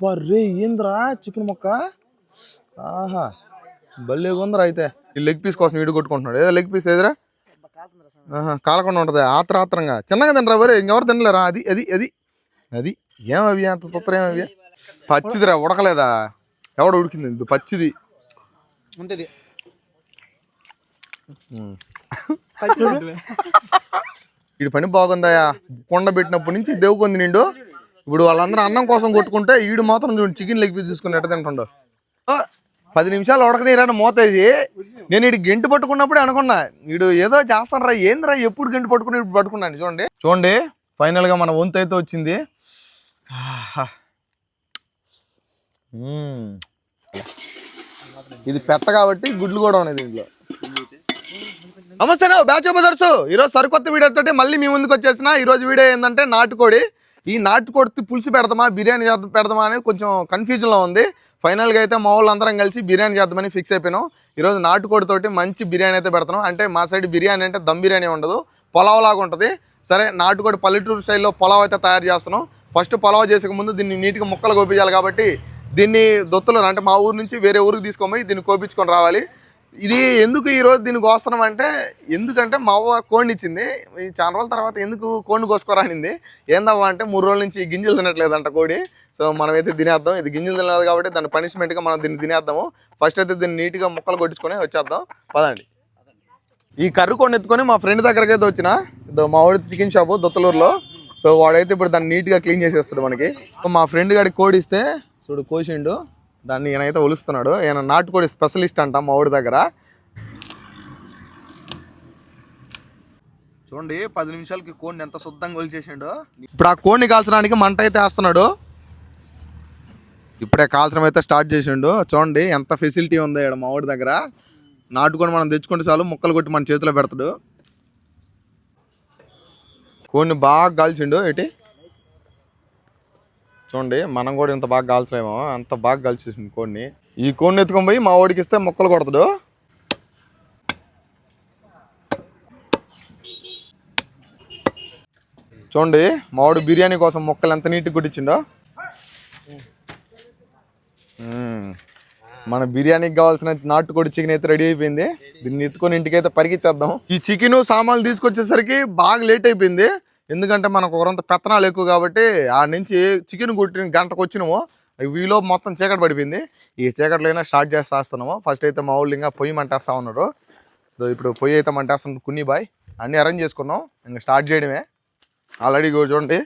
బర్రే ఏంద్రా చికెన్ ముక్క. ఆహా భలేగా ఉందిరా. అయితే ఈ లెగ్ పీస్ కోసం వీడు కొట్టుకుంటున్నాడు. ఏదో లెగ్ పీస్ ఏదిరా. కాలకుండా ఉంటుంది ఆత్రంగా. చిన్నగా తినరా వరే, ఇంకెవరు తినలేరా. అది అది అది అది ఏమవి అంత తొత్తర ఏమవి. పచ్చిదిరా ఉడకలేదా. ఎవడ ఉడికింది పచ్చిది ఉంటుంది. వీడి పని బాగుందాయా. కొండ పెట్టినప్పటి నుంచి దేవుకుంది నిండు. ఇప్పుడు వాళ్ళందరూ అన్నం కోసం కొట్టుకుంటే వీడు మాత్రం చికెన్ లెగ్ పీస్ తీసుకుని ఎట్ట తింటుండో. 10 నిమిషాలు ఉడకనీరా మోతేది. నేను వీడు గెంటు పట్టుకున్నప్పుడే అనుకున్నా వీడు ఏదో చేస్తానరా ఏంద్రా ఎప్పుడు గెంటు పట్టుకుని ఇప్పుడు పట్టుకున్నాను. చూడండి ఫైనల్ గా మన వంతు అయితే వచ్చింది. ఇది పెట్ట కాబట్టి గుడ్లు కూడా ఉన్నాయి దీంట్లో. నమస్తే బ్యాచ్ బ్రదర్స్. ఈరోజు సరికొత్త వీడియో తోటి మళ్ళీ మీ ముందుకు వచ్చేసిన. ఈరోజు వీడియో ఏంటంటే నాటుకోడి. ఈ నాటుకోడి పులుసు పెడతామా బిర్యానీ పెడతామా అని కొంచెం కన్ఫ్యూజన్లో ఉంది. ఫైనల్గా అయితే మా వాళ్ళు అందరం కలిసి బిర్యానీ చేద్దామని ఫిక్స్ అయిపోయినాం. ఈరోజు నాటుకోడితోటి మంచి బిర్యానీ అయితే పెడతాం. అంటే మా సైడ్ బిర్యానీ అంటే దమ్ బిర్యానీ ఉండదు, పొలావ్ లాగా ఉంటుంది. సరే నాటుకోడి పల్లెటూరు స్టైల్లో పొలావ్ అయితే తయారు చేస్తున్నాం. ఫస్ట్ పొలావ్ చేసే ముందు దీన్ని నీట్గా ముక్కలు కోపించాలి కాబట్టి దీన్ని దొత్తులు అంటే మా ఊరు నుంచి వేరే ఊరికి తీసుకొని దీన్ని కోపించుకొని రావాలి. ఇది ఎందుకు ఈరోజు దీనికి కోస్తున్నాం అంటే ఎందుకంటే మా అవ్వ కోడిని ఇచ్చింది. చాలా రోజుల తర్వాత ఎందుకు కోడిని కోసుకోరానింది. ఏందవ్వ అంటే 3 రోజుల నుంచి గింజలు తినట్లేదంట కోడి. సో మనమైతే తినేద్దాం. ఇది గింజలు తినలేదు కాబట్టి దాని పనిష్మెంట్గా మనం దీన్ని తినేద్దాము. ఫస్ట్ అయితే దీన్ని నీట్గా ముక్కలు కొట్టించుకొని వచ్చేద్దాం పదండి. ఈ కర్రీ కోడిని ఎత్తుకొని మా ఫ్రెండ్ దగ్గరికి అయితే వచ్చిన. మా వాడి చికెన్ షాపు దొత్తలూరులో. సో వాడైతే ఇప్పుడు దాన్ని నీట్గా క్లీన్ చేసేస్తాడు మనకి. మా ఫ్రెండ్ గాడికి కోడి ఇస్తే చూడు కోసిండు. దాన్ని ఈయనైతే ఒలుస్తున్నాడు. ఈయన నాటుకోడి స్పెషలిస్ట్ అంట మా ఊడి దగ్గర. చూడండి 10 నిమిషాలకి కోడిని ఎంత శుద్ధంగా ఒలిచేసిండో. ఇప్పుడు ఆ కోడిని కాల్చడానికి మంట అయితే వేస్తున్నాడు. ఇప్పుడే కాల్చడం అయితే స్టార్ట్ చేసిండు. చూడండి ఎంత ఫెసిలిటీ ఉందో ఇక్కడ మా ఊడి దగ్గర. నాటుకోడి మనం తెచ్చుకుంటే చాలు ముక్కలు కొట్టి మన చేతిలో పెడతాడు. కోడిని బాగా కాల్చిండు. ఏంటి చూడండి మనం కూడా ఇంత బాగా కాల్చలేమో అంత బాగా కాల్చేసింది కోడిని. ఈ కోడిని ఎత్తుకొని పోయి మా వాడికి ఇస్తే ముక్కలు కొడతాడు. చూడండి మా వాడు బిర్యానీ కోసం ముక్కలు ఎంత నీట్గా కొట్టించిండో. మన బిర్యానీకి కావాల్సిన నాటుకోడి చికెన్ అయితే రెడీ అయిపోయింది. దీన్ని ఎత్తుకొని ఇంటికైతే పరిగెత్తేద్దాం. ఈ చికెన్ సామాన్లు తీసుకొచ్చేసరికి బాగా లేట్ అయిపోయింది. ఎందుకంటే మనకు ఒకరంత పెత్తనాలు ఎక్కువ కాబట్టి ఆ నుంచి చికెన్ కొట్టిన గంటకు వచ్చినాము. వీలో మొత్తం చీకటి పడిపోయింది. ఈ చీకట్లైనా స్టార్ట్ చేస్తున్నాము. ఫస్ట్ అయితే మా ఊళ్ళు ఇంకా పొయ్యి మంటేస్తూ ఉన్నారు. ఇప్పుడు పొయ్యి అయితే మంటేస్తున్నారు. కున్ని బాయ్ అన్నీ అరేంజ్ చేసుకున్నాం. ఇంకా స్టార్ట్ చేయడమే. ఆల్రెడీ చూడండి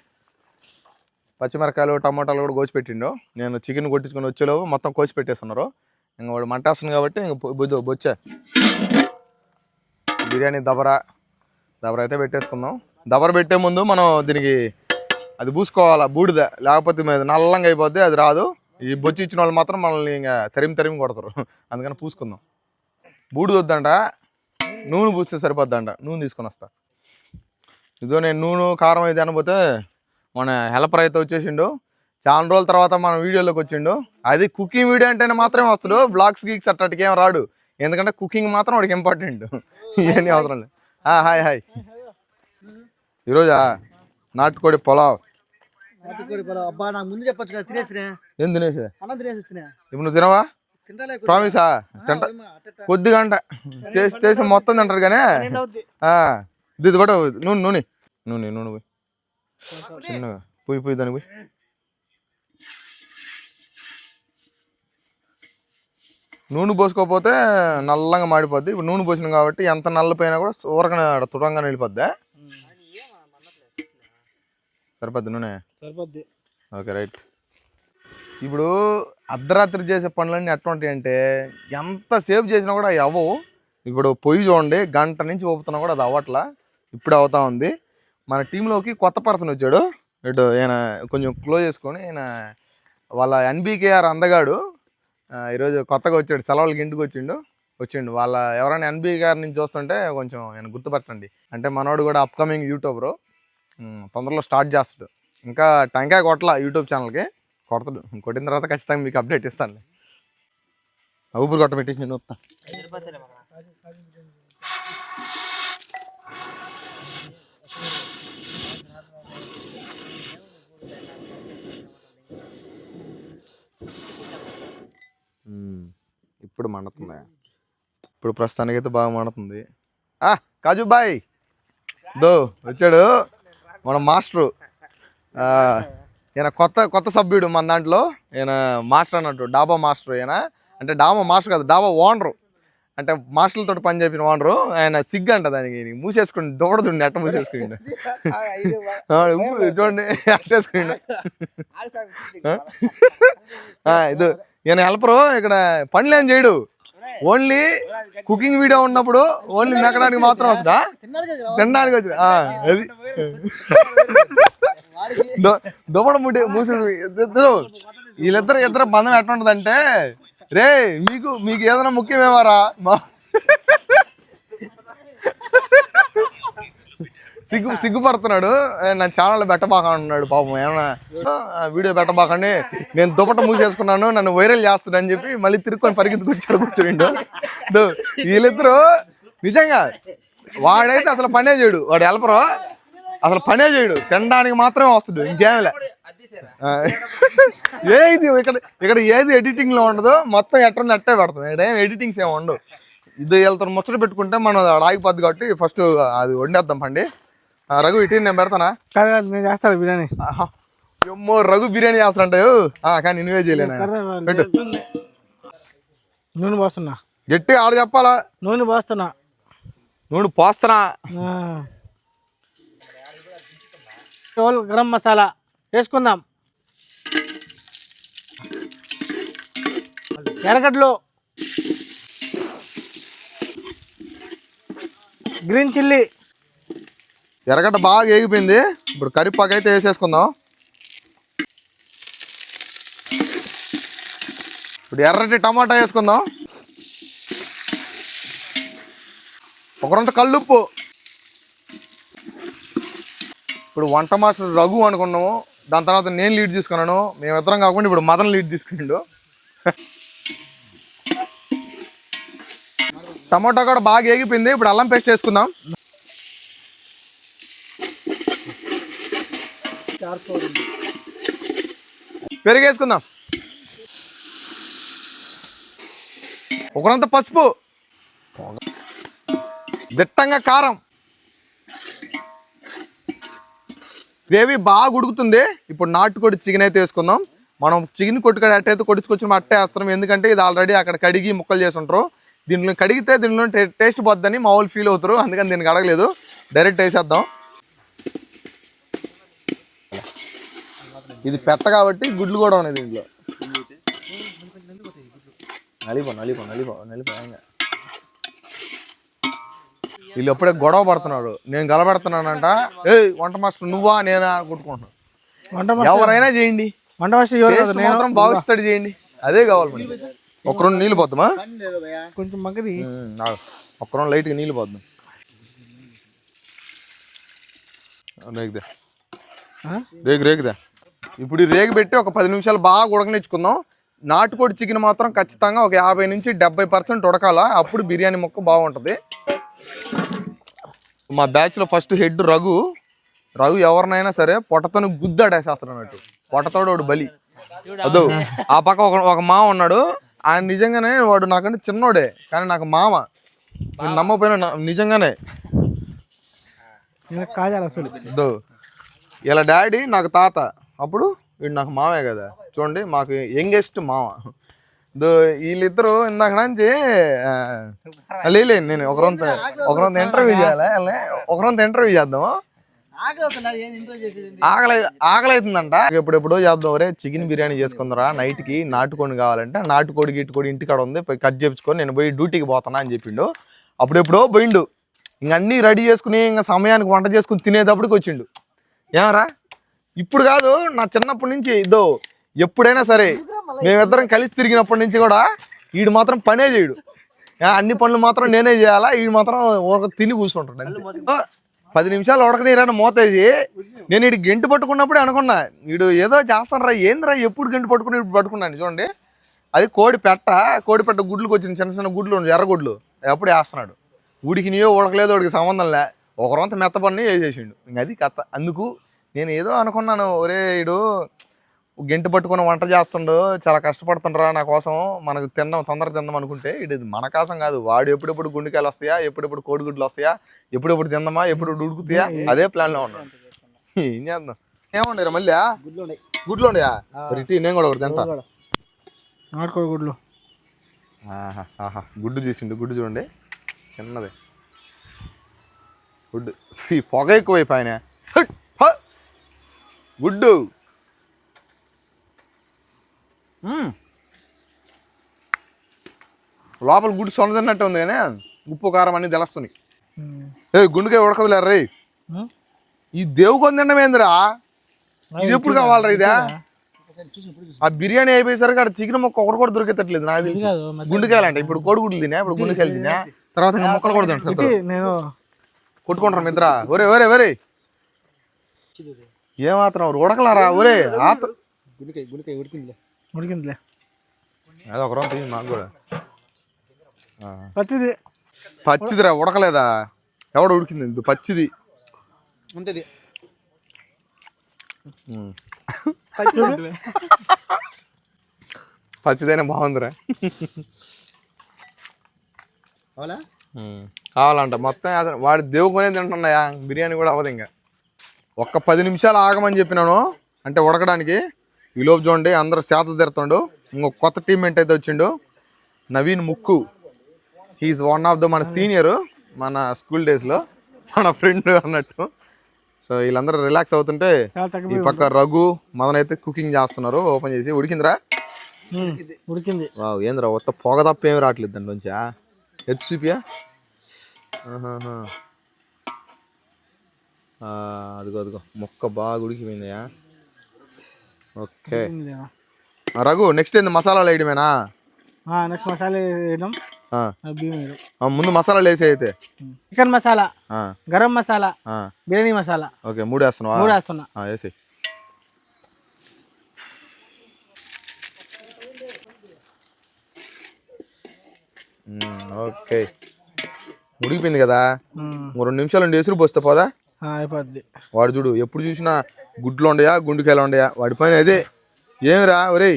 పచ్చిమిరకాయలు టమాటాలు కూడా కోసి పెట్టిండు. నేను చికెన్ కొట్టించుకొని వచ్చేలోపు మొత్తం కోసి పెట్టేస్తున్నారు. ఇంకా వాడు మంటేస్తుంది కాబట్టి ఇంక బొచ్చా బిర్యానీ దబర అయితే పెట్టేసుకుందాం. దబర పెట్టే ముందు మనం దీనికి అది పూసుకోవాలా బూడిద, లేకపోతే మీద నల్లంగా అయిపోద్ది, అది రాదు. ఈ బొచ్చి ఇచ్చిన వాళ్ళు మాత్రం మనల్ని ఇంకా తరిమి కొడతారు. అందుకని పూసుకుందాం. బూడిద వద్దంట, నూనె పూస్తే సరిపోద్దంట. నూనె తీసుకొని వస్తా. ఇదో నేను నూనె కారం అయితే అనబోతే మన హెల్పర్ అయితే వచ్చేసిండు. చాలా రోజుల తర్వాత మన వీడియోలోకి వచ్చిండు. అది కుకింగ్ వీడియో అంటేనే మాత్రమే వస్తాడు. బ్లాగ్స్ గీక్స్ అట్టటికి ఏం రాడు. ఎందుకంటే కుకింగ్ మాత్రం వాడికి ఇంపార్టెంట్. ఇవన్నీ అవసరం లేదు. హాయ్ ఈరోజా నాటుకోడి పొలావ్. ఏం తినేసి ఇప్పుడు నువ్వు తినవా? ప్రామిసా? తింటా కొద్దిగా అంట చేసి మొత్తం తింటారు కానీ ఇది కూడా నూనె పోయి చిన్నగా పోయి దానికి పోయి నూనె పోసుకోకపోతే నల్లంగా మాడిపోద్ది. ఇప్పుడు నూనె పోసినాం కాబట్టి ఎంత నల్లపోయినా కూడా ఊరకనే తుడంగా వెళ్ళిపోద్దా. సరిపోద్ది నూనె సరిపోద్ది. Okay right. ఇప్పుడు అర్ధరాత్రి చేసే పనులన్నీ ఎట్లుంటాయి అంటే ఎంతసేపు చేసినా కూడా అవి అవ్వవు. ఇప్పుడు పొయ్యి చూడండి గంట నుంచి ఊపుతున్నా కూడా అది అవ్వట్లా. ఇప్పుడు అవుతా ఉంది. మన టీంలోకి కొత్త పర్సన్ వచ్చాడు. ఇటు ఈయన కొంచెం క్లోజ్ చేసుకొని ఈయన వాళ్ళ ఎన్బీకేఆర్ అందగాడు. ఈరోజు కొత్తగా వచ్చాడు. సెలవులకి ఇంటికి వచ్చిండు. వాళ్ళ ఎవరైనా ఎన్బీకేఆర్ నుంచి చూస్తుంటే కొంచెం ఆయన గుర్తుపట్టండి. అంటే మనోడు కూడా అప్కమింగ్ యూట్యూబరు. తొందరలో స్టార్ట్ చేస్తాడు. ఇంకా టెంకాయ కొట్టలా యూట్యూబ్ ఛానల్కి. కొడతాడు. కొట్టిన తర్వాత ఖచ్చితంగా మీకు అప్డేట్ ఇస్తాను. ఊపిరి కొట్టబెట్టి నేను వస్తా. ఇప్పుడు మండుతుంది. ఇప్పుడు ప్రస్తుతానికైతే బాగా మండుతుంది. కాజు బాయ్ దో వచ్చాడు మన మాస్టరు. ఈయన కొత్త సభ్యుడు మన దాంట్లో. ఈయన మాస్టర్ అన్నట్టు, డాబా మాస్టర్. ఈయన అంటే డాబా మాస్టర్ కాదు, డాబా ఓనరు. అంటే మాస్టర్లతో పని చెప్పిన ఓనరు. ఆయన సిగ్గు అంట దానికి, మూసేసుకుని దొడదుండి అట్ట మూసేసుకుని చూడండి అట్టేసుకుని. ఇది ఈయన హెల్పరు. ఇక్కడ పనులు ఏం చేయడు, ఓన్లీ కుకింగ్ వీడియో ఉన్నప్పుడు ఓన్లీ మెక్కడానికి మాత్రం వస్తుందా, తినడానికి వచ్చి అది దుబ్బడ ముడి మూసి. వీళ్ళిద్దరు బంధం ఎట్లా ఉంటుందంటే, రే మీకు ఏదైనా ముఖ్యమేమారా సిగ్గుపడుతున్నాడు. నా ఛానల్ పెట్టబాక అంటున్నాడు పాపం. ఏమన్నా వీడియో పెట్టబాకండి, నేను దుప్పట మూసేసుకున్నాను, నన్ను వైరల్ చేస్తాడని చెప్పి మళ్ళీ తిరుక్కొని పరిగెత్తుకొచ్చాడు కూర్చోండు. వీళ్ళిద్దరు నిజంగా, వాడైతే అసలు పనే చేయడు, వాడు హెల్పరు అసలు పనే చేయడు, తినడానికి మాత్రమే వస్తుంది, ఇంకేమిలే. ఏది ఇక్కడ ఏది ఎడిటింగ్ లో ఉండదు, మొత్తం ఎట్లా అట్టే పెడతాం. ఇక్కడ ఏం ఎడిటింగ్స్ ఏమి ఉండవు. ఇది వెళ్తాను ముచ్చట పెట్టుకుంటే మనం ఆగిపోద్ది కాబట్టి ఫస్ట్ అది వండేద్దాం పండి. రఘు ఇటీ నేను పెడతానా? నేను చేస్తాను బిర్యానీ. ఏమో రఘు బిర్యానీ చేస్తాంట, కానీ నువ్వే చేయలేను. పెట్టు. నూనె పోస్తున్నా. గట్టి ఆడు చెప్పాలా? నూనె పోస్తున్నా. నూనె పోస్తున్నా. గరం మసాలా వేసుకుందాం. ఎర్రగడ్డలు, గ్రీన్ చిల్లీ. ఎర్రగడ్డ బాగా ఏగిపోయింది. ఇప్పుడు కరివేపాకు అయితే వేసేసుకుందాం. ఇప్పుడు ఎర్రటి టమాటా వేసుకుందాం. ఒకరంత కల్లుప్పు. ఇప్పుడు వంట మాస్టర్ రఘు అనుకున్నాము, దాని తర్వాత నేను లీడ్ తీసుకున్నాను. మేమిద్దరం కాకుండా ఇప్పుడు మదన్ లీడ్ తీసుకున్నాడు. టమాటా కూడా బాగా ఏగిపోయింది. ఇప్పుడు అల్లం పేస్ట్ వేసుకుందాం. పెరుగు వేసుకుందాం. ఒకరంత పసుపు, దిట్టంగా కారం. గ్రేవీ బాగా ఉడుకుతుంది. ఇప్పుడు నాటుకోడి చికెన్ అయితే వేసుకుందాం. మనం చికెన్ కొట్టుకొని అట్టయితే కొట్టుకొచ్చి అట్టే వేస్తాం, ఎందుకంటే ఇది ఆల్రెడీ అక్కడ కడిగి ముక్కలు చేసి ఉంటారు. దీంట్లో కడిగితే దీనిలో టేస్ట్ పోద్దని మా వాళ్ళు ఫీల్ అవుతారు, అందుకని దీనికి అడగలేదు, డైరెక్ట్ వేసేద్దాం. ఇది పెట్ట కాబట్టి గుడ్లు కూడా ఉన్నాయి దీంట్లో. నలిపో వీళ్ళు ఎప్పుడే గొడవ పడుతున్నారు, నేను గలబెడుతున్నానంట. వంట మాస్టర్ నువ్వా నేనా కొట్టుకుంటున్నాను. ఎవరైనా చేయండి, వంట మాస్టర్ మాత్రం బాగా స్టడీ చేయండి, అదే కావాలి మనకి. ఒక రెండు నీళ్ళు పోద్దామా? కొంచెం మగ్గది. ఒక రెండు లైట్గా నీళ్ళు పోద్దాం. రేగుదా. ఇప్పుడు ఈ రేగు పెట్టి ఒక 10 నిమిషాలు బాగా ఉడకనిచ్చుకుందాం. నాటుకోడి చికెన్ మాత్రం ఖచ్చితంగా ఒక 50 నుంచి 70% ఉడకాల, అప్పుడు బిర్యానీ ముక్క బాగుంటుంది. మా బ్యాచ్లో ఫస్ట్ హెడ్ రఘు ఎవరినైనా సరే పొట్టతోని గుద్దాడేసేస్తాడు అన్నట్టు. పొట్టతోడు వాడు బలి. అదో ఆ పక్క ఒక మామ ఉన్నాడు, ఆయన నిజంగానే వాడు నాకంటే చిన్నోడే, కానీ నాకు మామ. నేను నమ్మకపోయినా నిజంగానే. అదో ఇలా డాడీ నాకు తాత, అప్పుడు వీడు నాకు మామే కదా. చూడండి మాకు యంగెస్ట్ మామ. వీళ్ళిద్దరు ఇందాక నుంచి లేలే, నేను ఒకరంత ఇంటర్వ్యూ చేయాలి, ఒకరంత ఇంటర్వ్యూ చేద్దాము. ఆకలి అవుతుందంట. ఎప్పుడెప్పుడో చేద్దాం. ఒరే చికెన్ బిర్యానీ చేసుకుందరా నైట్కి, నాటుకోడి కావాలంటే నాటుకోడి గిట్టుకోడి ఇంటికాడ ఉంది, పోయి కట్ చేయించుకొని నేను పోయి డ్యూటీకి పోతానా అని చెప్పిండు. అప్పుడెప్పుడో పోయిండు. ఇంక అన్నీ రెడీ చేసుకుని ఇంకా సమయానికి వంట చేసుకుని తినేటప్పటికి వచ్చిండు. ఏమరా ఇప్పుడు కాదు, నా చిన్నప్పటి నుంచి ఇదో ఎప్పుడైనా సరే మేమిద్దరం కలిసి తిరిగినప్పటి నుంచి కూడా వీడు మాత్రం పనే చేయడు, అన్ని పనులు మాత్రం నేనే చేయాలా, వీడు మాత్రం ఒక తిని కూర్చుంటాడు. 10 నిమిషాలు ఉడకనీరని మోతేసి నేను వీడు గెంటు పట్టుకున్నప్పుడే అనుకున్నా, వీడు ఏదో చేస్తాను రా, ఏందిరా ఎప్పుడు గెంటు పట్టుకుని ఇప్పుడు పట్టుకున్నాను. చూడండి అది కోడిపెట్ట గుడ్లకు వచ్చిన చిన్న చిన్న గుడ్లు, ఎర్రగుడ్లు ఎప్పుడు వేస్తున్నాడు. ఉడికినయో ఉడకలేదో వాడికి సంబంధం లే, ఒకరంతా మెత్తపడిని వేసేసిండు. ఇంక అది కథ. అందుకు నేను ఏదో అనుకున్నాను, ఒరే వీడు గెంటు పట్టుకొని వంట చేస్తుండు, చాలా కష్టపడుతుండ్రా నా కోసం, మనకు తొందరగా తిందాం అనుకుంటే ఇది మన కోసం కాదు. వాడు ఎప్పుడెప్పుడు గుండెకాయలు వస్తాయా, ఎప్పుడెప్పుడు కోడిగుడ్లు వస్తాయా, ఎప్పుడెప్పుడు తిందామా, ఎప్పుడు ఉడుకుతాయా, అదే ప్లాన్లో ఉన్నాడు. ఏం చేద్దాం. ఏముండరా మళ్ళీ గుడ్లు ఉండయా? ఇటు నేను కూడా ఒకటి తింటా. నాటుకోడి గుడ్లు. ఆహా గుడ్డు తీసిండు. గుడ్డు చూడండి చిన్నది గుడ్డు. ఈ పొగ ఎక్కువైపోయిన గుడ్డు. లోపల గుడ్డు సొంత ఉంది కానీ ఉప్పు కారం అన్నీ తెలుస్తున్నాయి. గుండుకాయ ఉడకదులేరు రే. ఈ దేవుకొని తినమేందిరా? ఇది ఎప్పుడు కావాలరా? ఇదే ఆ బిర్యానీ అయిపోయేసరికి అక్కడ చికెన్ మొక్క ఒకటి కూడా దొరికేటట్లేదు నాకు తెలిసి. గుండెకాయలు అంటే ఇప్పుడు కోడిగుడ్లు తినా, ఇప్పుడు గుండెకాయలు తినా, తర్వాత ఇంకా మొక్కలు కూడా తింటారు. నేను కొట్టుకుంటారు మిత్ర. ఒరే ఒరే ఒరే ఏమాత్రం ఉడకలారా? ఒరే ఉడికిందిలే. అదే ఒక రోజు తీయండి మాకు కూడా. పచ్చిది పచ్చిదిరా, ఉడకలేదా? ఎవడ ఉడికింది? పచ్చిది ఉంటుంది. పచ్చిదైనా బాగుందిరా. కావాలంట మొత్తం. వాడి దేవుకొనే తింటున్నాయా, బిర్యానీ కూడా అవ్వదు. ఇంకా ఒక్క 10 నిమిషాలు ఆగమని చెప్పినాను అంటే ఉడకడానికి. ఈలోపు చూడండి అందరూ శాత తీరుతుండు. ఇంకొక కొత్త టీమ్మేట్ అయితే వచ్చిండు, నవీన్ ముక్కు. హీఈస్ వన్ ఆఫ్ ద మన సీనియర్, మన స్కూల్ డేస్లో మన ఫ్రెండ్ అన్నట్టు. సో వీళ్ళందరూ రిలాక్స్ అవుతుంటే ఈ పక్క రఘు మదన్ అయితే కుకింగ్ చేస్తున్నారు. ఓపెన్ చేసి ఉడికిందిరా. ఉడికింది. వావ్ ఏంద్రా ఒక్క పొగ తప్ప ఏమి రావట్లేదు దాని నుంచి. ఎత్తు చూపియా. అదిగో అదిగో మొక్క బాగా ఉడికిపోయిందయా. ఓకే రఘు నెక్స్ట్ ఏంది? మసాలాలు వేయడమేనా? నెక్స్ట్ మసాలా వేయడం. ముందు మసాలాలు వేసి అయితే చికెన్ మసాలా, గరం మసాలా, బిర్యానీ మసాలా. ఓకే 3 వేస్తున్నావా? 3 వేస్తున్నా. వేసి ఓకే ఉడికిపోయింది కదా. 2 నిమిషాలు ఉండి ఎసురు పోస్తే పోదా అయిపోద్ది. వాడు చూడు ఎప్పుడు చూసినా గుడ్లు ఉండయా, గుండెకాయలు ఉండయా, వాడి పైన అదే. ఏమిరా ఒరే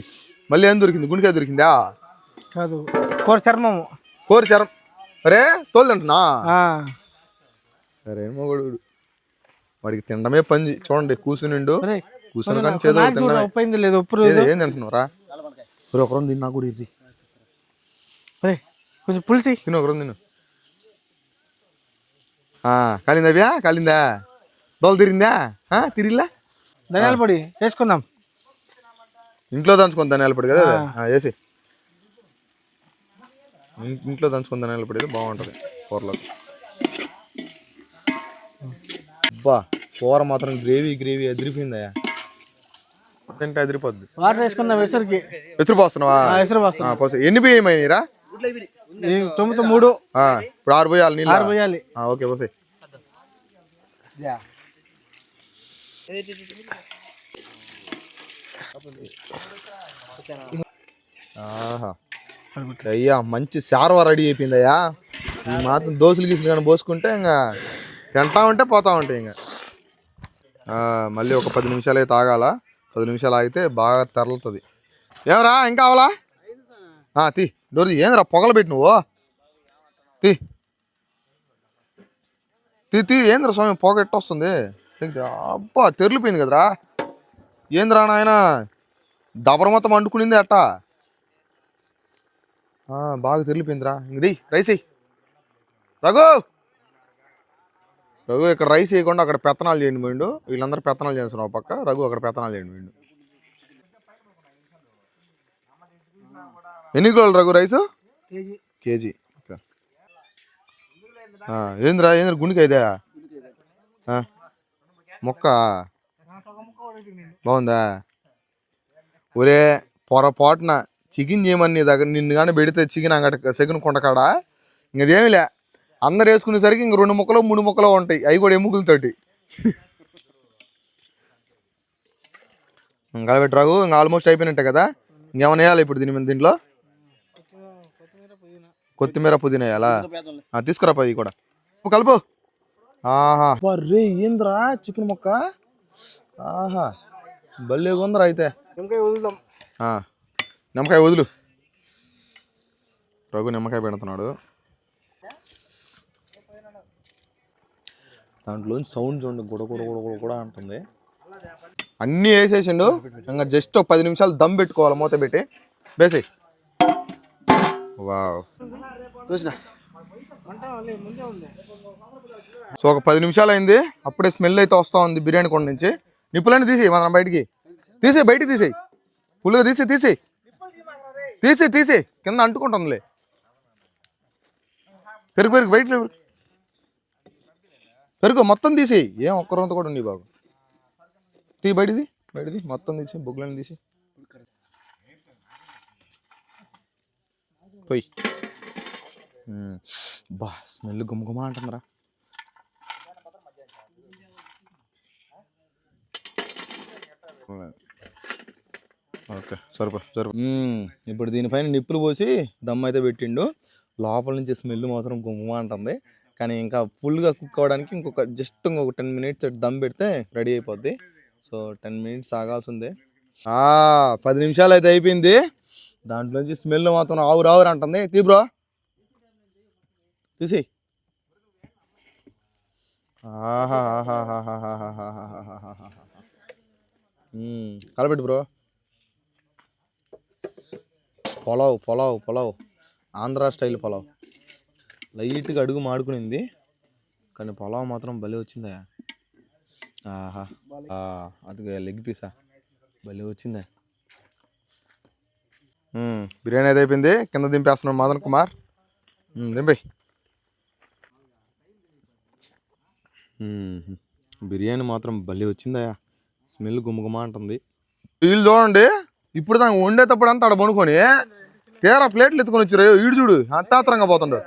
మళ్ళీ ఏం దొరికింది? గుండెకాయ దొరికిందా? కాదు, కూర చర్మము. కూర చర్మం. అరే తోలు తింటున్నా. సరే మొగుడు వాడికి తినడమే పని. చూడండి కూర్చునిండు, కూర్చుని కానీ చేదో ఉప్పైంది లేదు. ఉప్పు ఏం తింటున్నారా? ఒకరం తిని నాకు కూడా ఇది కొంచెం పులిసి తిను. ఒకరం తిను. కాలిందా అవ్యా? కాలిందా? దోలు తిరిగిందా? తిరిగిలా? ధనియాల పొడి వేసుకుందాం. ఇంట్లో దంచుకుంది ధనియాల పొడి కదా వేసి. ఇంట్లో దంచుకుని ధనియాల పొడి అయితే బాగుంటుంది కూరలోకి. అబ్బా కూర మాత్రం గ్రేవీ అదిరిపోయిందయా. తింటే అదిరిపోద్ది. వాటర్ వేసుకుందాం. ఎసురుకి ఎసురు పోస్తున్నావా? ఎసురు పోస్తున్నా. ఎన్ని బియ్యమైనరా? 9 ఇప్పుడు 6 పోయాలి నీళ్ళు. 6 పోయాలి. ఓకే పోసే. అయ్యా మంచి శారవా రెడీ అయిపోయిందయ్యా. ఈ మాత్రం దోశలు గీసులు కానీ పోసుకుంటే ఇంకా తింటా ఉంటే పోతా ఉంటాయి. ఇంకా మళ్ళీ ఒక 10 నిమిషాలు అయితే ఆగాల. 10 నిమిషాలు ఆగితే బాగా తెరలుతుంది. ఏమరా ఇంకా కావాలా? తీ డోర్. ఏందిరా పొగలు పెట్టి నువ్వు? తీ తీ ఏంద్రా స్వామి పొగ ఎట్టొస్తుంది? అబ్బా తెరిలిపోయింది కదరా. ఏంద్రా నాయన దబర మొత్తం అంటుకునింది అట్టా. బాగా తెరిలిపోయిందిరా. ఇంకది రైస్ వేయి రఘు. ఇక్కడ రైస్ వేయకుండా అక్కడ పెత్తనాలు చేయండి పోయిండు. వీళ్ళందరూ పెత్తనాలు చేస్తున్నావు పక్క. రఘు అక్కడ పెత్తనాలు చేయండి పోయిండు. ఎన్ని కిలోలు రఘు రైసు? కేజీ. ఏంద్రా గుండెకాయ ఇదే మొక్క బాగుందా? ఒరే పొరపాటున చికెన్ చేయమని దగ్గర నిన్ను కానీ పెడితే చికెన్ అంగట చికెన్ కొండకాడ ఇంకదేమిలే. అందరు వేసుకునేసరికి ఇంక 2 ముక్కలు 3 ముక్కలు ఉంటాయి. అవి కూడా ఎముకలతోటి. కలబెట్టి రాగు. ఇంకా ఆల్మోస్ట్ అయిపోయినట్టే కదా. ఇంకేమైనా వేయాలి ఇప్పుడు దీంట్లో? కొత్తిమీర పుదీనా వేయాలా? తీసుకురా పది కూడా కలుపు. రే ఏంద్రా చికెన్ మొక్క. భలే కొందరా అయితే. నిమ్మకాయ వదులుదాం. నిమ్మకాయ వదులు. రఘు నిమ్మకాయ పెడుతున్నాడు. దాంట్లోంచి సౌండ్ చూడండి, గుడ గుడ గుడ గుడ కూడా అంటుంది. అన్నీ వేసేసిండు. ఇంకా జస్ట్ 10 నిమిషాలు దమ్ పెట్టుకోవాలి మూత పెట్టి. బేసి వావ్ చూసిన. సో ఒక 10 నిమిషాలు అయింది. అప్పుడే స్మెల్ అయితే వస్తూ ఉంది బిర్యానీ కొండ నుంచి. నిప్పులన్నీ తీసేయి, మనం బయటికి బయటికి తీసేయి. ఫుల్గా తీసేయి కింద అంటుకుంటుందిలే. పెరుగు బయట పెరుగు మొత్తం తీసేయి. ఏం ఒక్కరంత కూడా ఉండి బాబు. బయటిది మొత్తం తీసి బొగ్గులని తీసి పోయి. బా స్మెల్ గుమగుమ అంటుందిరా. ఓకే సరిపో. ఇప్పుడు దీనిపైన నిప్పులు పోసి దమ్ అయితే పెట్టిండు. లోపల నుంచి స్మెల్ మాత్రం గుమగుమ అంటుంది. కానీ ఇంకా ఫుల్గా కుక్ అవ్వడానికి ఇంకొక 10 మినిట్స్ దమ్ పెడితే రెడీ అయిపోద్ది. So 10 minutes ఆగాల్సిందే. 10 నిమిషాలు అయితే అయిపోయింది. దాంట్లోంచి స్మెల్ మాత్రం ఆవురు అంటుంది. బ్రో తీసి. కలపెట్టు బ్రో. పొలావ్ ఆంధ్ర స్టైల్ పొలావ్. లైట్గా అడుగు మాడుకునింది కానీ పొలావ్ మాత్రం భలే వచ్చిందా. అది లెగ్ పీసా భలే వచ్చిందా. బిర్యానీ అయితే అయిపోయింది. కింద దింపేస్తున్నాడు మదన్ కుమార్. దింపే. బిర్యానీ మాత్రం భలే వచ్చిందా. స్మెల్ గుమగుమ అంటుంది. వీళ్ళు చూడండి, ఇప్పుడు దానికి వండేటప్పుడు అంతా అక్కడ పనుకొని తీరా ప్లేట్లు ఎత్తుకొని వచ్చారు. ఈడు చూడు అంతాత్రంగా పోతుండు.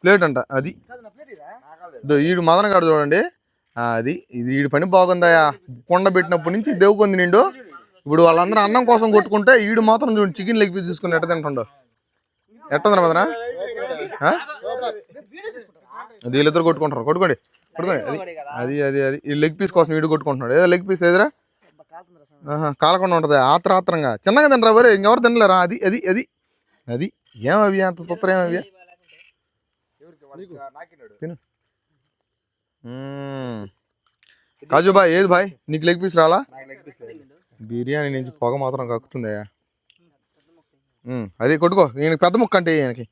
ప్లేట్ అంట అది. ఈడు మదన్ గాడు చూడండి. అది ఇది ఈడు పని బాగుందాయా. కొండ పెట్టినప్పటి నుంచి దేవుకుంది నిండు. ఇప్పుడు వాళ్ళందరూ అన్నం కోసం కొట్టుకుంటే ఈడు మాత్రం చూడండి చికెన్ లెగ్ పీస్ తీసుకుని ఎట్ట తింటుండో. ఎట్టుందిరా మదనా. అది వీళ్ళిద్దరు కొట్టుకోండి. అది ఈ లెగ్ పీస్ కోసం వీడు కొట్టుకుంటున్నాడు. ఏదో లెగ్ పీస్ ఎదురా కాలకుండా ఉంటుంది. ఆత్రంగా చిన్నగా తినరా వరే, ఇంకెవరు తినలేరా. అది ఏమవి అంత తొత్తర ఏమవి తిను. కాజు బాయ్ ఏది బాయ్ నీకు లెగ్ పీస్ రాలా. బిర్యానీ నుంచి పొగ మాత్రం కక్కుతుందయ్యా. అది కొట్టుకో. ఈయనకి పెద్ద ముక్క అంటే ఈయనకి.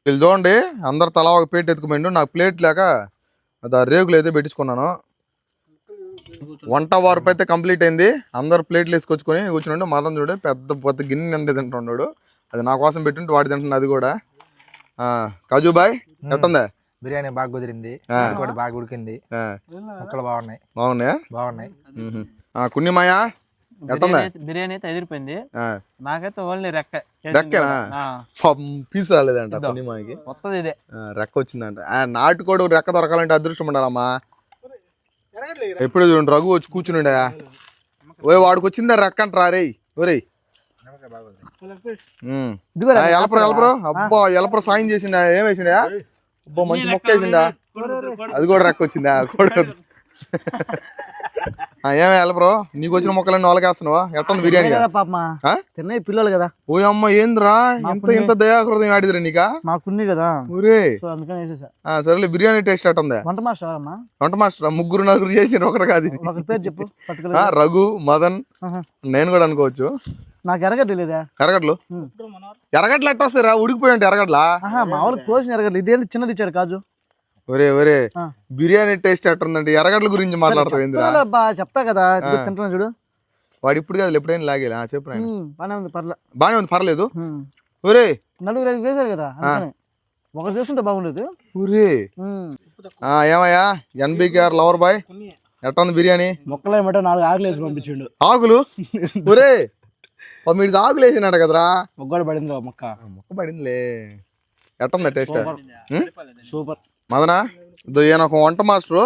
వీళ్ళు చూడండి అందరు తలా ఒక ప్లేట్ ఎత్తుకుపోయిండు. నాకు ప్లేట్ లేక అది రేగులు అయితే పెట్టించుకున్నాను. వంట వార్పు అయితే కంప్లీట్ అయింది. అందరు ప్లేట్లు వేసుకొచ్చుకొని కూర్చున్నాడు. మదన్ చూడు పెద్ద గిన్నె నిండి తింటున్నాడు. అది నా కోసం పెట్టింటే వాడు తింటున్నాడు. అది కూడా. కాజు బాయ్ ఎట్టుందా బిర్యానీ? బాగా కుదిరింది, బాగా ఉడికింది, ముక్కలు బాగున్నాయి. కున్నిమాయ ఎట్టుందా? బిర్యానీ అయితే ఎదిరిపోయింది. నాకైతే ఓన్లీ రెక్కేనా పీస్ రాలేదంట కున్నిమాయకి. మొత్తం ఇదే రెక్క వచ్చిందంట. నాటుకోడు రెక్క దొరకాలంటే అదృష్టం ఉండాలమ్మా. ఎప్పుడు చూడండి రఘు వచ్చి కూర్చునిండా. వాడికి వచ్చిందా రెక్క అంటారా రే. ఒరే ఎలపరో సాయం చేసిండా. ఏం వేసిండా? అబ్బో మంచి మొక్క వేసిండా. అది కూడా రెక్క వచ్చిందా? ఏమే ఎలపరో నీకు వచ్చిన మొక్కలన్నీ వాళ్ళకేస్తున్నావా? ఎట్టుంది బిర్యానీ? తిన్నాయి పిల్లలు కదా. ఓ అమ్మ ఏంద్రా ఇంత దయాహృదయం ఆడిదిరా నీకా? మాకుంది కదా. సరేలే బిర్యానీ టేస్ట్ ఎట్టుంది? వంట మాస్టర్ 3-4 చేసిన ఒకటి కాదు. పేరు చెప్పు. రఘు, మదన్, నేను కూడా అనుకోవచ్చు. నాకు ఎరగడ్లు లేదా? ఎరగడ్లు ఎట్ట వస్తారా? ఉడికిపోయి ఉంటాయి ఎరగడ్లా. మామూలు కోసిన ఎరగడ్లు. ఇదేంటి చిన్నది ఇచ్చారు కాజు. ఒరే బిర్యానీ టేస్ట్ ఎట్టుందంటే ఎరగడ్ల గురించి మాట్లాడతావు ఏందిరా? చెప్తా కదా తింటున్నా చూడు. వాడు ఇప్పుడు కాదు ఎప్పుడైనా లాగేలా చెప్పు. బానే ఉంది పర్లేదు. ఒరే 4-5 వేసారు కదా, ఒకటి చేస్తుంటే బాగుండేది. ఒరే ఏమయ్యా NBKR లవర్ బాయ్ ఎట్టుంది బిర్యానీ? మొక్కలు ఏమంటే 4 ఆకులు వేసి పంపించిండు. ఆకులు? ఒరే మీకు ఆకులు వేసినాడు కదరా. మొగ్గ పడింది. మొక్క పడిందిలే. ఎట్టుందా టేస్ట్? సూపర్. మదనా ఈయన ఒక వంట మాస్టరు.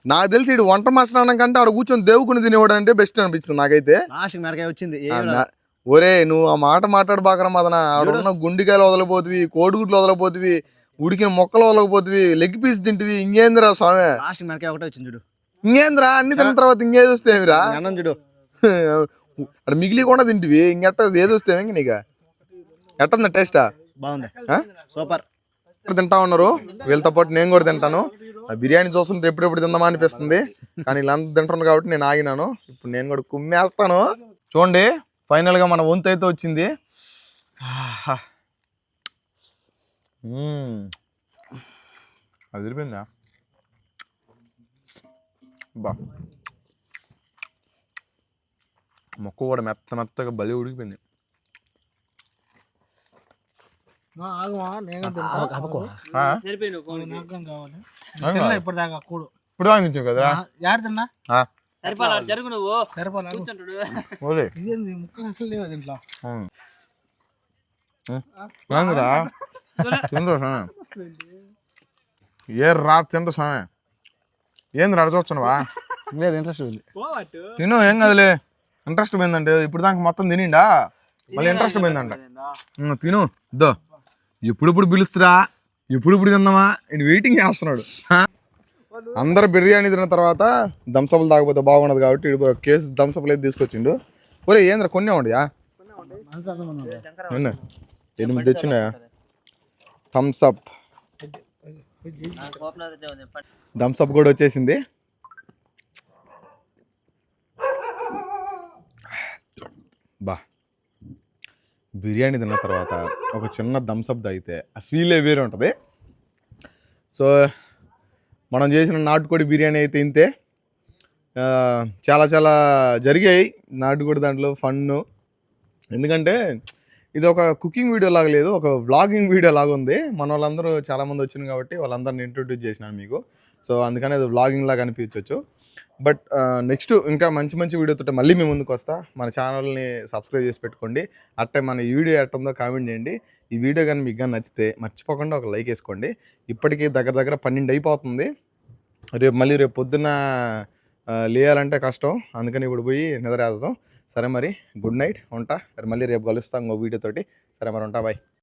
నాకు తెలిసి ఇటు వంట మాస్టర్ అన్న కంటే ఆడ కూర్చొని దేవుకుని తినేవాడు అంటే బెస్ట్ అనిపించింది నాకైతే. వచ్చింది. ఒరే నువ్వు ఆ మాట మాట్లాడబాకరా మదన. ఆడున్న గుండికాయలు వదలపోతువి, కోడిగుడ్లు వదలపోతువి, ఉడికిన మొక్కలు వదలకపోతువి, లెగ్ పీస్ తింటివి. ఇంకేందిరా స్వామి? ఒకటే వచ్చింది చూడు. ఇంకేంద్రా అన్ని తిన్న తర్వాత ఇంకేది వస్తే ఏమిరా అన్నం చూడు అక్కడ మిగిలి కూడా తింటివి ఇంకెట్ట ఏది వస్తే ఇంక నీకు ఎట్టుందా టేస్టా బాగుంది సూపర్ తింటా ఉన్నారు వీళ్ళతో పాటు నేను కూడా తింటాను ఆ బిర్యానీ చూస్తుంటే ఎప్పుడెప్పుడు తిందామా అనిపిస్తుంది కానీ వీళ్ళంతా తింటున్నారు కాబట్టి నేను ఆగినాను ఇప్పుడు నేను కూడా కుమ్మేస్తాను చూడండి ఫైనల్ గా మన వంతు అయితే వచ్చింది అది తిరిపోయిందా బా మొక్క కూడా మెత్తగా బలి ఉడికిపోయింది ఆగమా నేను ఆ? నాకం కావాలి తిన్నా ఇప్పుడు దాకా కూడు ఇప్పుడు తాగించావు కదా యాడ తిన్నా ఆ. సరిపోలా ఓలే ఇదేంది ముక్కలు అసలు లేవు దీంట్లో ఏందిరా తిండ్రు సామె ఏ రా తిండ్రు సామె ఏంది అడచవచ్చునవా లేదు ఇంట్రెస్ట్ ఉంది తిను ఏం కదలే ఇంట్రెస్ట్ పోయిందంటే ఇప్పుడు దాకా మొత్తం తినిండా మళ్ళీ ఇంట్రెస్ట్ పోయిందంట తిను ఇద్దో ఎప్పుడెప్పుడు పిలుస్తురా ఎప్పుడెప్పుడు తిందామా ఇటు వెయిటింగ్ చేస్తున్నాడు అందరు బిర్యానీ తిన్న తర్వాత దంసపులు తాగకపోతే బాగుండదు కాబట్టి ఇటు కేసు దంసపులు అయితే తీసుకొచ్చిండు ఒరే ఏంద్రా కొన్నే ఉండయా నిన్న 8 తెచ్చినాయా థమ్స్అప్ థమ్స్అప్ కూడా వచ్చేసింది బా బిర్యానీ తిన్న తర్వాత ఒక చిన్న థమ్స్అప్ తాగితే ఆ ఫీలే వేరే ఉంటుంది సో మనం చేసిన నాటుకోడి బిర్యానీ అయితే ఇంతే చాలా చాలా జరిగాయి నాటుకోడి దాంట్లో ఫన్ను ఎందుకంటే ఇది ఒక కుకింగ్ వీడియో లాగా లేదు ఒక వ్లాగింగ్ వీడియో లాగా ఉంది మన వాళ్ళందరూ చాలామంది వచ్చింది కాబట్టి వాళ్ళందరిని ఇంట్రొడ్యూస్ చేసినాను మీకు సో అందుకని అది వ్లాగింగ్ లాగా అనిపించవచ్చు బట్ నెక్స్ట్ ఇంకా మంచి మంచి వీడియోతో మళ్ళీ మేము ముందుకు వస్తా మన ఛానల్ని సబ్స్క్రైబ్ చేసి పెట్టుకోండి అట్టే మన ఈ వీడియో ఎట్టుందో కామెంట్ చేయండి ఈ వీడియో కానీ మీకు కానీ నచ్చితే మర్చిపోకుండా ఒక లైక్ వేసుకోండి ఇప్పటికీ దగ్గర 12 అయిపోతుంది రేపు పొద్దున్న లేయాలంటే కష్టం అందుకని ఇప్పుడు పోయి నిద్ర వేద్దాం సరే మరి గుడ్ నైట్ ఉంటా మళ్ళీ రేపు కలుస్తాం ఇంకో వీడియోతోటి సరే మరి ఉంటా బాయ్